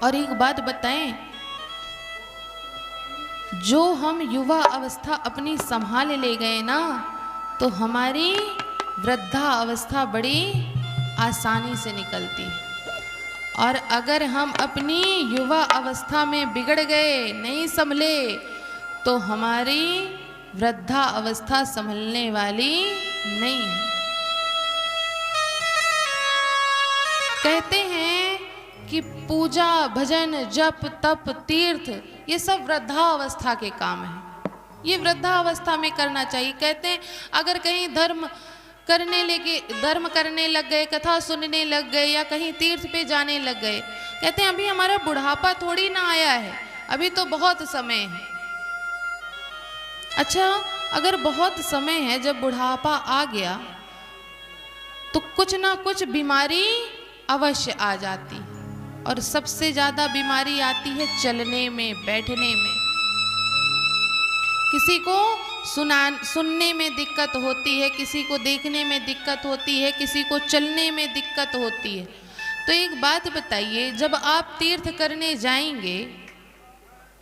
और एक बात बताएं, जो हम युवा अवस्था अपनी संभाल ले गए ना, तो हमारी वृद्धा अवस्था बड़ी आसानी से निकलती है। और अगर हम अपनी युवा अवस्था में बिगड़ गए, नहीं संभले, तो हमारी वृद्धा अवस्था संभलने वाली नहीं है। कहते हैं कि पूजा, भजन, जप, तप, तीर्थ, ये सब वृद्धावस्था के काम हैं। ये वृद्धावस्था में करना चाहिए। कहते हैं अगर कहीं धर्म करने लग गए, कथा सुनने लग गए, या कहीं तीर्थ पे जाने लग गए, कहते हैं अभी हमारा बुढ़ापा थोड़ी ना आया है, अभी तो बहुत समय है। अच्छा, अगर बहुत समय है, जब बुढ़ापा आ गया तो कुछ ना कुछ बीमारी अवश्य आ जाती, और सबसे ज्यादा बीमारी आती है चलने में, बैठने में। किसी को सुनने में दिक्कत होती है, किसी को देखने में दिक्कत होती है, किसी को चलने में दिक्कत होती है। तो एक बात बताइए, जब आप तीर्थ करने जाएंगे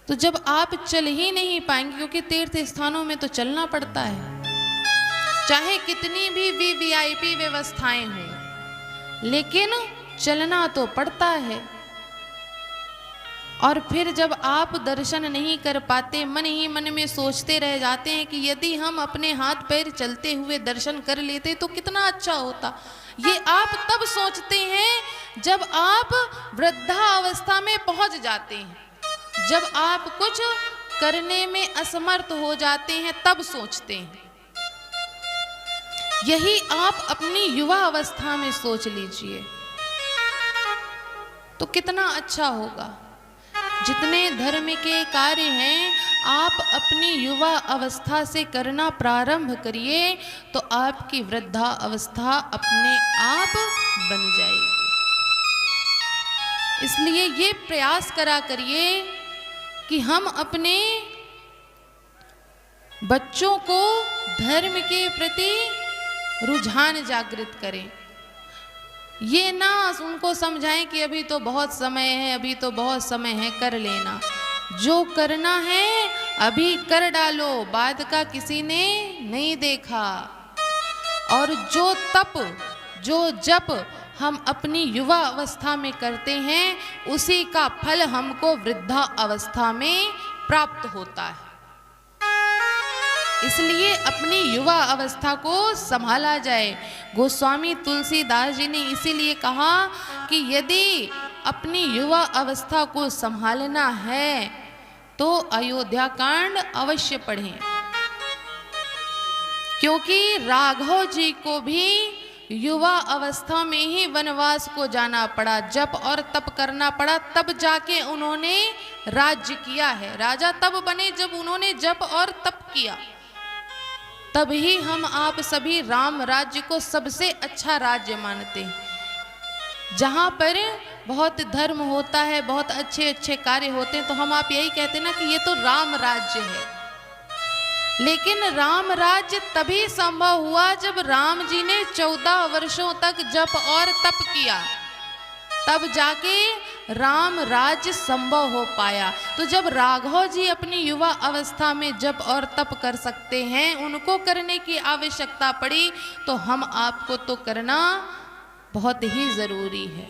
तो जब आप चल ही नहीं पाएंगे, क्योंकि तीर्थ स्थानों में तो चलना पड़ता है, चाहे कितनी भी वीवीआईपी व्यवस्थाएं हों, लेकिन चलना तो पड़ता है। और फिर जब आप दर्शन नहीं कर पाते, मन ही मन में सोचते रह जाते हैं कि यदि हम अपने हाथ पैर चलते हुए दर्शन कर लेते तो कितना अच्छा होता। ये आप तब सोचते हैं जब आप वृद्धा अवस्था में पहुंच जाते हैं, जब आप कुछ करने में असमर्थ हो जाते हैं, तब सोचते हैं। यही आप अपनी युवा अवस्था में सोच लीजिए तो कितना अच्छा होगा। जितने धर्म के कार्य हैं, आप अपनी युवा अवस्था से करना प्रारंभ करिए तो आपकी वृद्धा अवस्था अपने आप बन जाएगी। इसलिए ये प्रयास करा करिए कि हम अपने बच्चों को धर्म के प्रति रुझान जागृत करें। ये ना उनको समझाएं कि अभी तो बहुत समय है, अभी तो बहुत समय है, कर लेना। जो करना है अभी कर डालो, बाद का किसी ने नहीं देखा। और जो तप, जो जप हम अपनी युवा अवस्था में करते हैं, उसी का फल हमको वृद्धा अवस्था में प्राप्त होता है। इसलिए अपनी युवा अवस्था को संभाला जाए। गोस्वामी तुलसीदास जी ने इसीलिए कहा कि यदि अपनी युवा अवस्था को संभालना है तो अयोध्या कांड अवश्य पढ़ें, क्योंकि राघव जी को भी युवा अवस्था में ही वनवास को जाना पड़ा, जप और तप करना पड़ा, तब जाके उन्होंने राज्य किया है। राजा तब बने जब उन्होंने जप और तप किया। तभी हम आप सभी राम राज्य को सबसे अच्छा राज्य मानते हैं। जहाँ पर बहुत धर्म होता है, बहुत अच्छे अच्छे कार्य होते हैं, तो हम आप यही कहते हैं ना कि ये तो राम राज्य है। लेकिन राम राज्य तभी संभव हुआ जब राम जी ने 14 वर्षों तक जप और तप किया, तब जाके राम राज्य संभव हो पाया। तो जब राघव जी अपनी युवा अवस्था में जप और तप कर सकते हैं, उनको करने की आवश्यकता पड़ी, तो हम आपको तो करना बहुत ही जरूरी है।